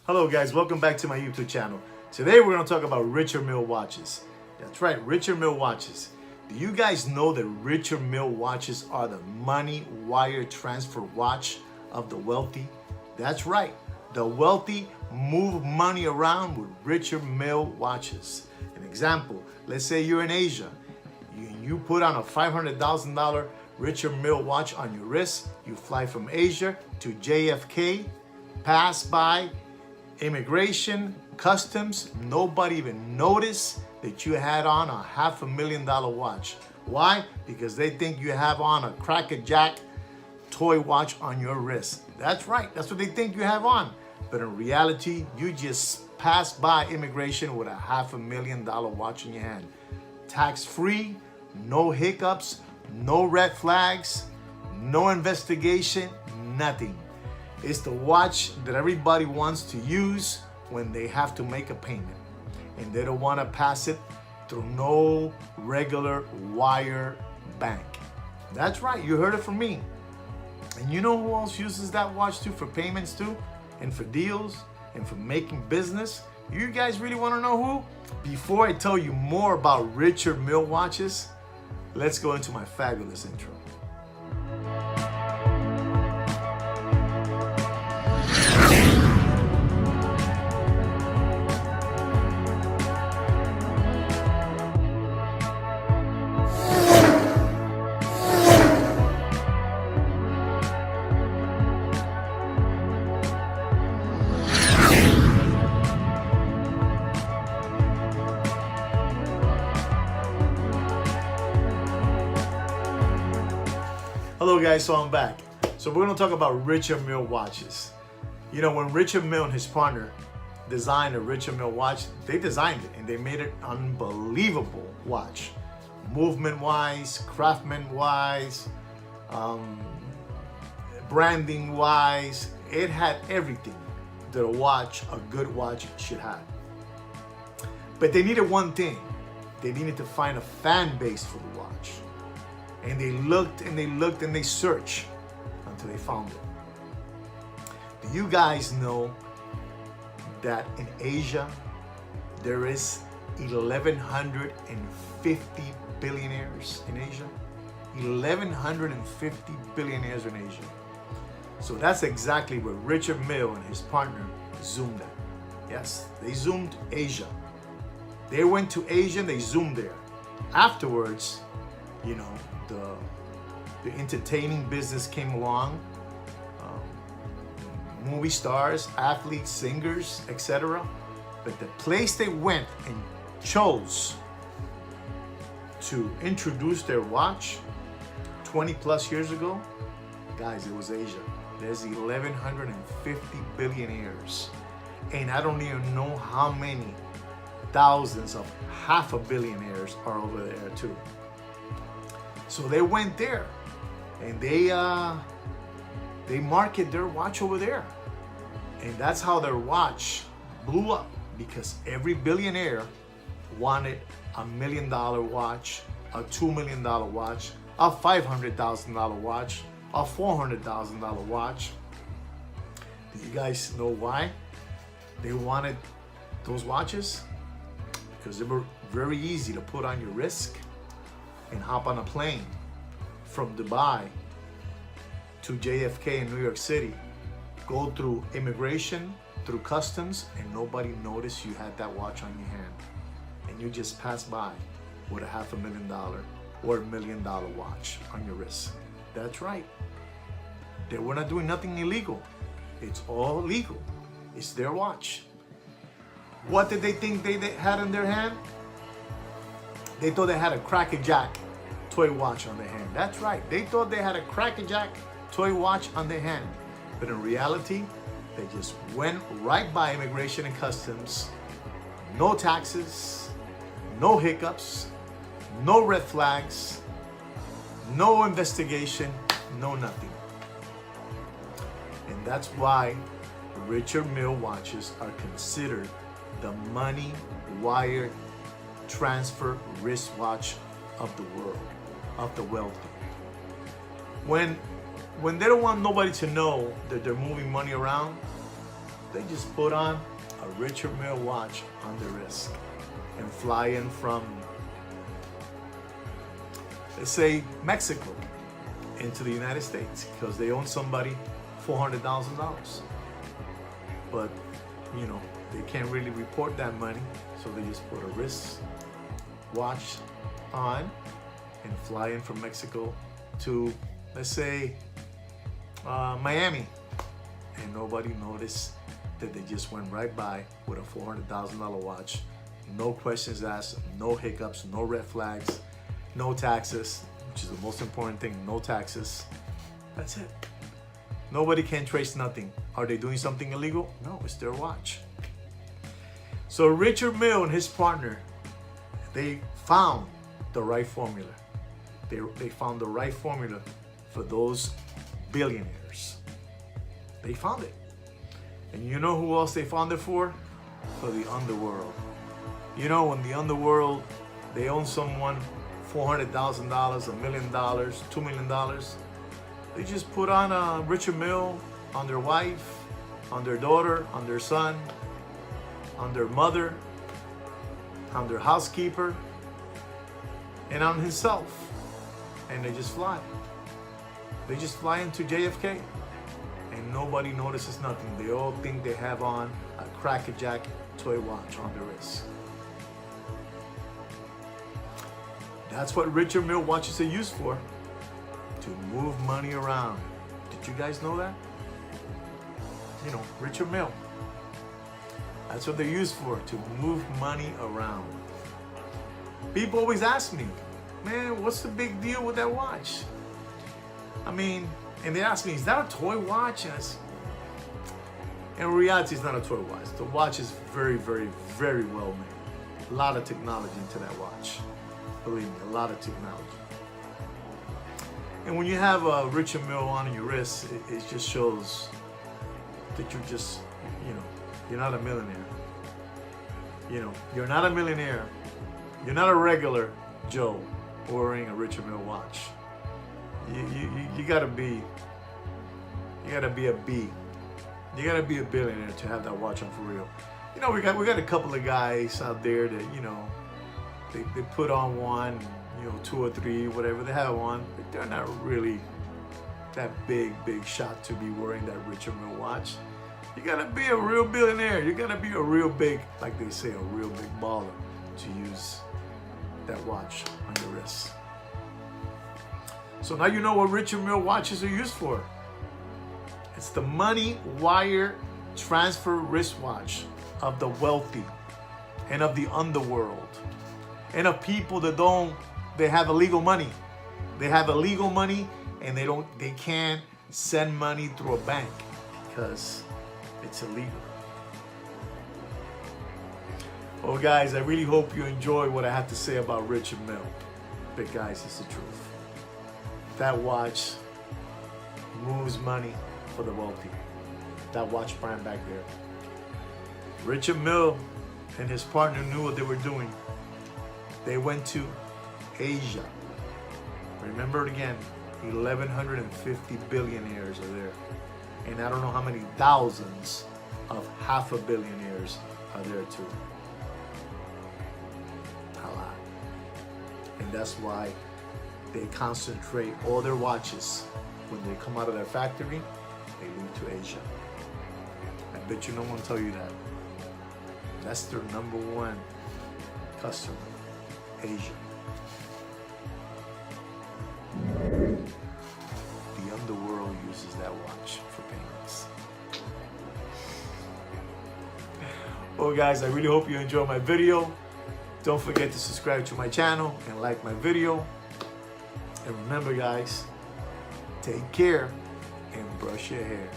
Hello guys, welcome back to my YouTube channel. Today we're going to talk about Richard Mille watches. That's right, Richard Mille watches. Do you guys know that Richard Mille watches are the money wire transfer watch of the wealthy? That's right, the wealthy move money around with Richard Mille watches. An example, let's say you're in Asia. You put on a $500,000 Richard Mille watch on your wrist. You fly from Asia to JFK, pass by immigration, customs, nobody even noticed that you had on a $500,000 watch. Why? Because they think you have on a Cracker Jack toy watch on your wrist. That's right, that's what they think you have on. But in reality, you just passed by immigration with a $500,000 watch in your hand. Tax-free, no hiccups, no red flags, no investigation, nothing. It's the watch that everybody wants to use when they have to make a payment. And they don't want to pass it through no regular wire bank. That's right, you heard it from me. And you know who else uses that watch too for payments too? And for deals and for making business? You guys really want to know who? Before I tell you more about Richard Mille watches, let's go into my fabulous intro. Hello guys, so I'm back. So we're gonna talk about Richard Mille watches. You know, when Richard Mille and his partner designed a Richard Mille watch, they designed it and they made it unbelievable watch. Movement-wise, craftsman-wise, branding-wise, it had everything that a good watch should have. But they needed one thing. They needed to find a fan base for the watch. And they looked and they looked and they searched until they found it. Do you guys know that in Asia there is 1,150 billionaires in Asia? 1,150 billionaires in Asia. So that's exactly where Richard Mille and his partner zoomed at. Yes, they zoomed Asia. They went to Asia and they zoomed there. Afterwards, you know, the entertaining business came along, movie stars, athletes, singers, etc. But the place they went and chose to introduce their watch 20 plus years ago, guys, it was Asia. There's 1,150 billionaires. And I don't even know how many thousands of half a billionaires are over there too. So they went there and they market their watch over there. And that's how their watch blew up, because every billionaire wanted a $1 million watch, a $2 million watch, a $500,000 watch, a $400,000 watch. Do you guys know why they wanted those watches? Because they were very easy to put on your wrist and hop on a plane from Dubai to JFK in New York City, go through immigration, through customs, and nobody noticed you had that watch on your hand. And you just passed by with a $500,000 or $1 million watch on your wrist. That's right. They were not doing nothing illegal. It's all legal. It's their watch. What did they think they had in their hand? They thought they had a Cracker Jack toy watch on their hand. That's right. They thought they had a Cracker Jack toy watch on their hand. But in reality, they just went right by immigration and customs. No taxes, no hiccups, no red flags, no investigation, no nothing. And that's why Richard Mille watches are considered the money wire transfer wristwatch of the world, of the wealthy. When they don't want nobody to know that they're moving money around, They just put on a Richard Mille watch on the wrist and fly in from, let's say, Mexico into the United States because they own somebody $400,000. But, you know, they can't really report that money, so they just put a wrist watch on and fly in from Mexico to, let's say, Miami, and nobody noticed that they just went right by with a $400,000 watch. No questions asked, no hiccups, no red flags, no taxes, which is the most important thing, no taxes. That's it. Nobody can trace nothing. Are they doing something illegal? No, it's their watch. So Richard Mille and his partner, they found the right formula. They found the right formula for those billionaires. They found it. And you know who else they found it for? For the underworld. You know, when the underworld, they own someone $400,000, $1 million, $2 million, they just put on a Richard Mille on their wife, on their daughter, on their son, on their mother, on their housekeeper, and on himself. And they just fly. They just fly into JFK. And nobody notices nothing. They all think they have on a crackerjack toy watch on their wrist. That's what Richard Mille watches are used for. To move money around. Did you guys know that? You know, Richard Mille. That's what they're used for, to move money around. People always ask me, man, what's the big deal with that watch? I mean, and they ask me, is that a toy watch? And in reality, it's not a toy watch. The watch is very, very, very well made. A lot of technology into that watch. Believe me, a lot of technology. And when you have a Richard Mille on your wrist, it just shows that you're just, you know, you're not a millionaire. You know, you're not a millionaire. You're not a regular Joe wearing a Richard Mille watch. You gotta be a B. You gotta be a billionaire to have that watch on for real. You know, we got a couple of guys out there that, you know, they put on one, you know, 2 or 3, whatever, they have one, but they're not really that big shot to be wearing that Richard Mille watch. You gotta be a real billionaire. You gotta be a real big, like they say, a real big baller to use that watch on your wrist. So now you know what Richard Mille watches are used for. It's the money wire transfer wristwatch of the wealthy and of the underworld and of people that they have illegal money. They have illegal money and they can't send money through a bank because it's illegal. Well, guys, I really hope you enjoy what I have to say about Richard Mille. But guys, it's the truth. That watch moves money for the wealthy. That watch brand back there. Richard Mille and his partner knew what they were doing. They went to Asia. Remember it again, 1,150 billionaires are there. And I don't know how many thousands of half a billionaires are there too. A lot. And that's why they concentrate all their watches. When they come out of their factory, they leave to Asia. I bet you no one tell you that. That's their #1 customer, Asia. The underworld uses that watch for payments. Well, guys, I really hope you enjoyed my video. Don't forget to subscribe to my channel and like my video. And remember, guys, take care and brush your hair.